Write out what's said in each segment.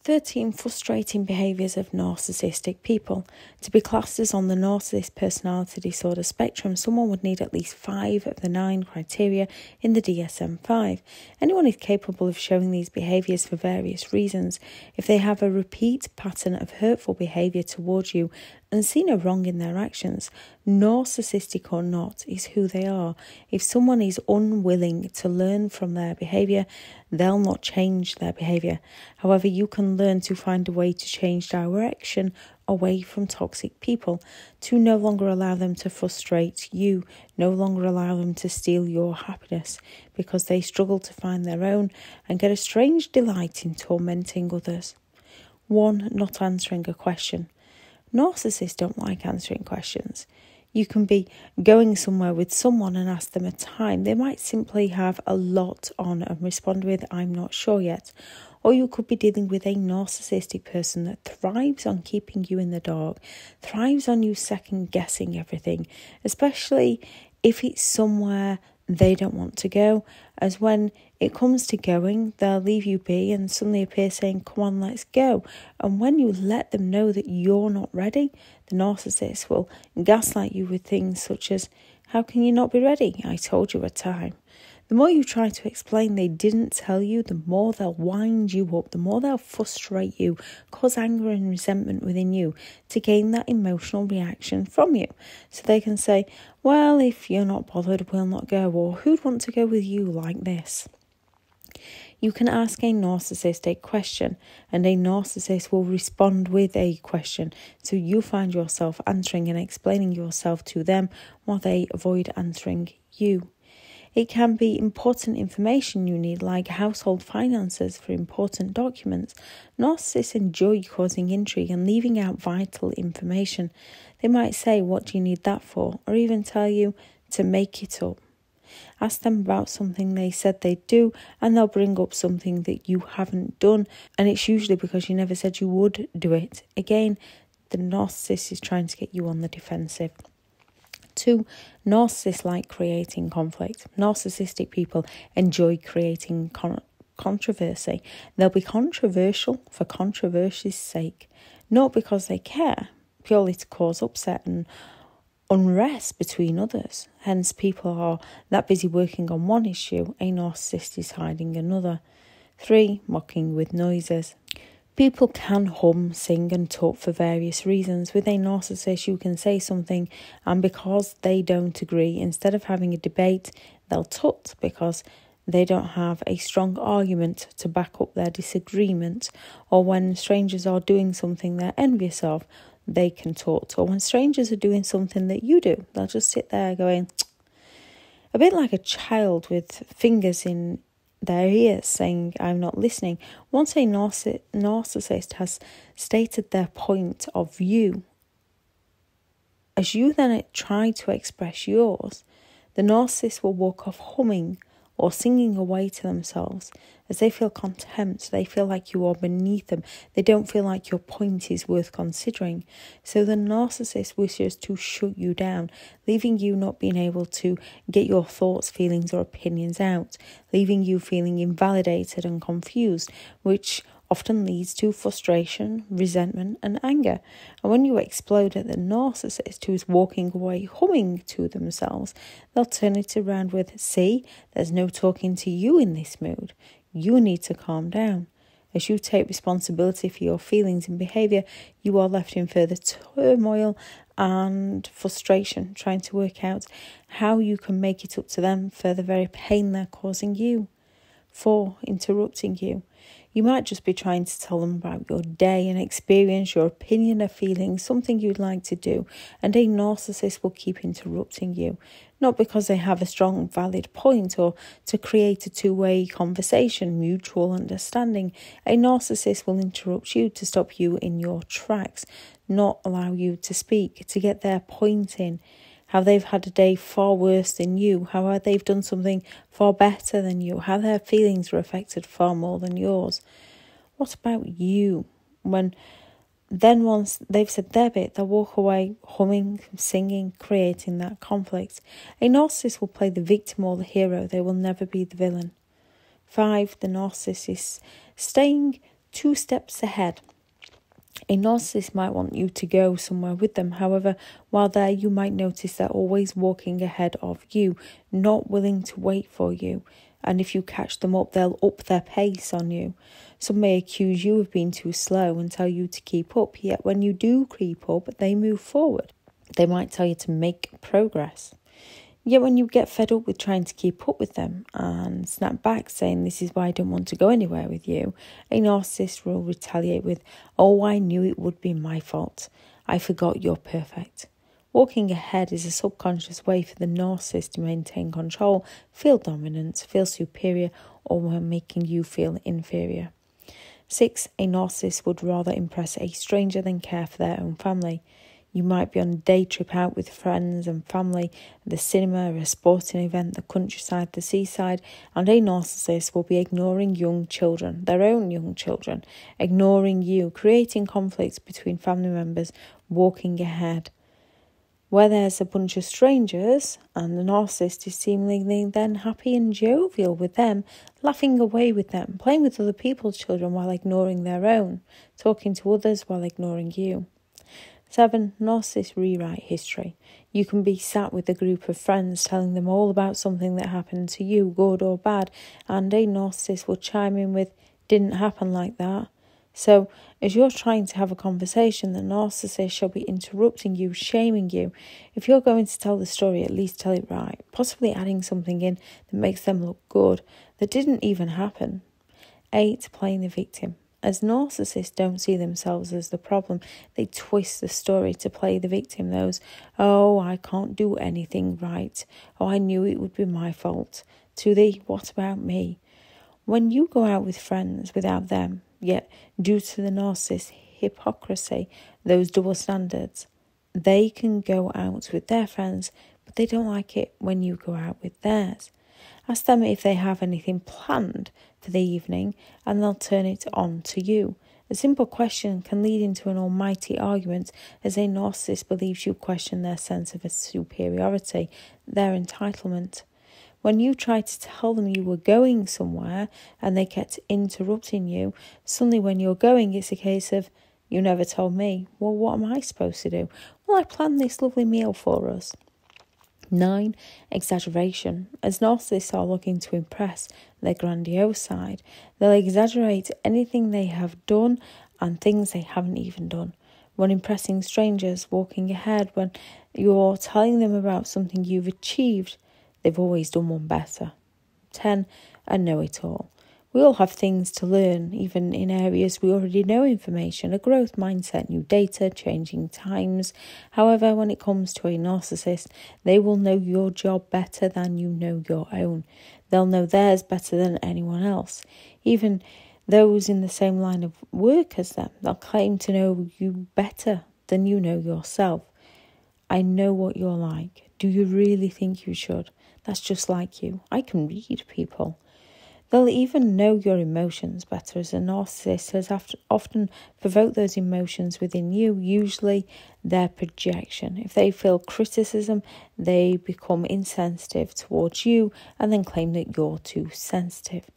13 frustrating behaviours of narcissistic people. To be classed as on the narcissist personality disorder spectrum, someone would need at least 5 of the 9 criteria in the DSM-5. Anyone is capable of showing these behaviours for various reasons. If they have a repeat pattern of hurtful behaviour towards you and see no wrong in their actions, narcissistic or not, is who they are. If someone is unwilling to learn from their behaviour, they'll not change their behaviour. However, you can learn to find a way to change direction away from toxic people, to no longer allow them to frustrate you, no longer allow them to steal your happiness, because they struggle to find their own and get a strange delight in tormenting others. 1. Not answering a question. Narcissists don't like answering questions. You can be going somewhere with someone and ask them a time. They might simply have a lot on and respond with, "I'm not sure yet." Or you could be dealing with a narcissistic person that thrives on keeping you in the dark, thrives on you second guessing everything, especially if it's somewhere they don't want to go, as when it comes to going, they'll leave you be and suddenly appear saying, "Come on, let's go." And when you let them know that you're not ready, the narcissist will gaslight you with things such as, "How can you not be ready? I told you a time." The more you try to explain they didn't tell you, the more they'll wind you up, the more they'll frustrate you, cause anger and resentment within you to gain that emotional reaction from you. So they can say, "Well, if you're not bothered, we'll not go," or "Who'd want to go with you like this?" You can ask a narcissist a question and a narcissist will respond with a question. So you find yourself answering and explaining yourself to them while they avoid answering you. It can be important information you need, like household finances for important documents. Narcissists enjoy causing intrigue and leaving out vital information. They might say, "What do you need that for?" or even tell you to make it up. Ask them about something they said they'd do and they'll bring up something that you haven't done, and it's usually because you never said you would do it. Again, the narcissist is trying to get you on the defensive. 2. Narcissists like creating conflict. Narcissistic people enjoy creating controversy. They'll be controversial for controversy's sake, not because they care, purely to cause upset and unrest between others. Hence, people are that busy working on one issue, a narcissist is hiding another. 3. Mocking with noises. People can hum, sing and talk for various reasons. With a narcissist, you can say something and because they don't agree, instead of having a debate, they'll tut because they don't have a strong argument to back up their disagreement. Or when strangers are doing something they're envious of, they can tut. Or when strangers are doing something that you do, they'll just sit there going, a bit like a child with fingers in their ears saying, "I'm not listening." Once a narcissist has stated their point of view, as you then try to express yours, the narcissist will walk off humming or singing away to themselves as they feel contempt. They feel like you are beneath them. They don't feel like your point is worth considering. So the narcissist wishes to shut you down, leaving you not being able to get your thoughts, feelings or opinions out, leaving you feeling invalidated and confused, which often leads to frustration, resentment and anger. And when you explode at the narcissist who is walking away humming to themselves, they'll turn it around with, "See, there's no talking to you in this mood. You need to calm down." As you take responsibility for your feelings and behaviour, you are left in further turmoil and frustration, trying to work out how you can make it up to them for the very pain they're causing you. 4. Interrupting you. You might just be trying to tell them about your day and experience, your opinion or feelings, something you'd like to do, and a narcissist will keep interrupting you. Not because they have a strong, valid point or to create a two-way conversation, mutual understanding. A narcissist will interrupt you to stop you in your tracks, not allow you to speak, to get their point in. How they've had a day far worse than you, how they've done something far better than you, how their feelings were affected far more than yours. What about you? Then once they've said their bit, they'll walk away humming, singing, creating that conflict. A narcissist will play the victim or the hero. They will never be the villain. 5. The narcissist is staying 2 steps ahead. A narcissist might want you to go somewhere with them. However, while there, you might notice they're always walking ahead of you, not willing to wait for you. And if you catch them up, they'll up their pace on you. Some may accuse you of being too slow and tell you to keep up, yet when you do creep up, they move forward. They might tell you to make progress. Yet when you get fed up with trying to keep up with them and snap back saying, "This is why I don't want to go anywhere with you," a narcissist will retaliate with, "Oh, I knew it would be my fault. I forgot you're perfect." Walking ahead is a subconscious way for the narcissist to maintain control, feel dominant, feel superior, or making you feel inferior. 6. A narcissist would rather impress a stranger than care for their own family. You might be on a day trip out with friends and family, the cinema, a sporting event, the countryside, the seaside, and a narcissist will be ignoring young children, their own young children, ignoring you, creating conflicts between family members, walking ahead. Where there's a bunch of strangers and the narcissist is seemingly then happy and jovial with them, laughing away with them, playing with other people's children while ignoring their own, talking to others while ignoring you. 7. Narcissists rewrite history. You can be sat with a group of friends telling them all about something that happened to you, good or bad, and a narcissist will chime in with, "Didn't happen like that." So, as you're trying to have a conversation, the narcissist shall be interrupting you, shaming you. If you're going to tell the story, at least tell it right, possibly adding something in that makes them look good, that didn't even happen. 8. Playing the victim. As narcissists don't see themselves as the problem, they twist the story to play the victim. Those, "Oh, I can't do anything right. Oh, I knew it would be my fault." To the, "What about me?" When you go out with friends without them, yet due to the narcissist's hypocrisy, those double standards, they can go out with their friends, but they don't like it when you go out with theirs. Ask them if they have anything planned for the evening, and they'll turn it on to you. A simple question can lead into an almighty argument, as a narcissist believes you question their sense of superiority, their entitlement. When you try to tell them you were going somewhere and they kept interrupting you, suddenly when you're going, it's a case of, "You never told me." Well, what am I supposed to do? "Well, I planned this lovely meal for us." 9. Exaggeration. As narcissists are looking to impress their grandiose side, they'll exaggerate anything they have done and things they haven't even done. When impressing strangers, walking ahead, when you're telling them about something you've achieved, they've always done one better. 10. A know-it-all. We all have things to learn, even in areas we already know information, a growth mindset, new data, changing times. However, when it comes to a narcissist, they will know your job better than you know your own. They'll know theirs better than anyone else. Even those in the same line of work as them, they'll claim to know you better than you know yourself. "I know what you're like. Do you really think you should? That's just like you. I can read people." They'll even know your emotions better, as a narcissist has often provoked those emotions within you, usually their projection. If they feel criticism, they become insensitive towards you and then claim that you're too sensitive.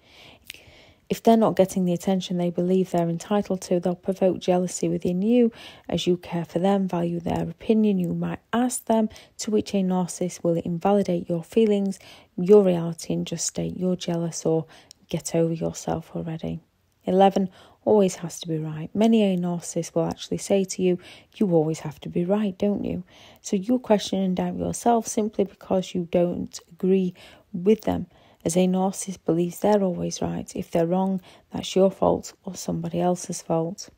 If they're not getting the attention they believe they're entitled to, they'll provoke jealousy within you as you care for them, value their opinion. You might ask them, to which a narcissist will invalidate your feelings, your reality, and just state you're jealous or get over yourself already. 11. Always has to be right. Many a narcissist will actually say to you, "You always have to be right, don't you?" So you question and doubt yourself simply because you don't agree with them, as a narcissist believes they're always right. If they're wrong, that's your fault or somebody else's fault.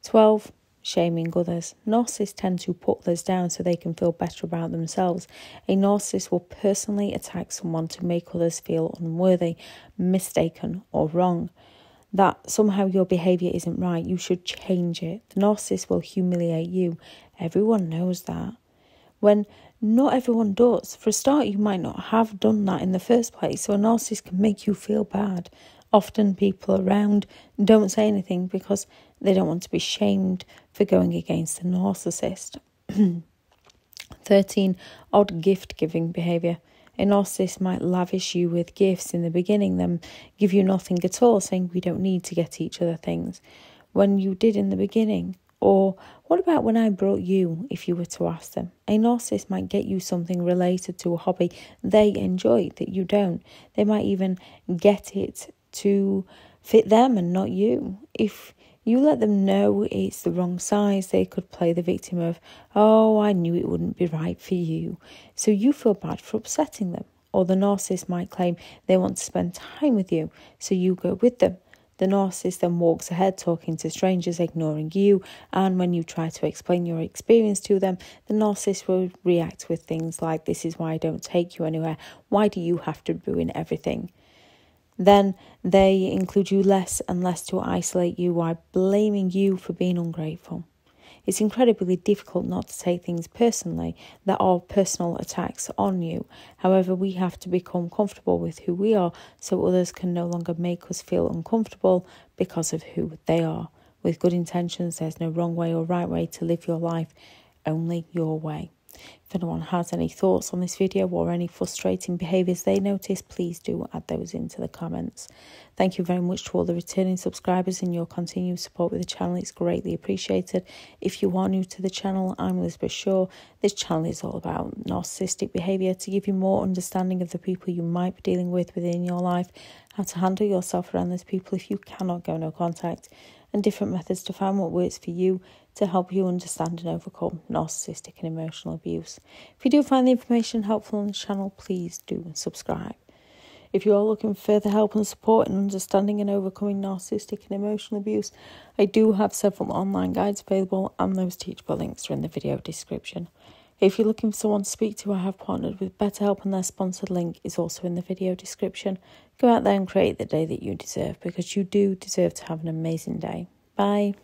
12. Shaming others. Narcissists tend to put others down so they can feel better about themselves. A narcissist will personally attack someone to make others feel unworthy, mistaken, or wrong. That somehow your behaviour isn't right, you should change it. The narcissist will humiliate you. Everyone knows that. When not everyone does. For a start, you might not have done that in the first place, so a narcissist can make you feel bad. Often people around don't say anything because they don't want to be shamed for going against a narcissist. 13. Odd gift-giving behaviour. A narcissist might lavish you with gifts in the beginning, then give you nothing at all, saying we don't need to get each other things when you did in the beginning. Or what about when I brought you, if you were to ask them? A narcissist might get you something related to a hobby they enjoy that you don't. They might even get it to fit them and not you. If you let them know it's the wrong size, they could play the victim of, oh, I knew it wouldn't be right for you. So you feel bad for upsetting them. Or the narcissist might claim they want to spend time with you, so you go with them. The narcissist then walks ahead talking to strangers, ignoring you, and when you try to explain your experience to them, the narcissist will react with things like, this is why I don't take you anywhere, why do you have to ruin everything? Then they include you less and less to isolate you while blaming you for being ungrateful. It's incredibly difficult not to take things personally that are personal attacks on you. However, we have to become comfortable with who we are so others can no longer make us feel uncomfortable because of who they are. With good intentions, there's no wrong way or right way to live your life, only your way. If anyone has any thoughts on this video or any frustrating behaviours they notice, please do add those into the comments. Thank you very much to all the returning subscribers and your continued support with the channel. It's greatly appreciated. If you are new to the channel, I'm Elizabeth Shaw. This channel is all about narcissistic behaviour to give you more understanding of the people you might be dealing with within your life, how to handle yourself around those people if you cannot go no contact, and different methods to find what works for you to help you understand and overcome narcissistic and emotional abuse. If you do find the information helpful on the channel, please do subscribe. If you are looking for further help and support in understanding and overcoming narcissistic and emotional abuse, I do have several online guides available, and those teachable links are in the video description. If you're looking for someone to speak to, I have partnered with BetterHelp, and their sponsored link is also in the video description. Go out there and create the day that you deserve, because you do deserve to have an amazing day. Bye.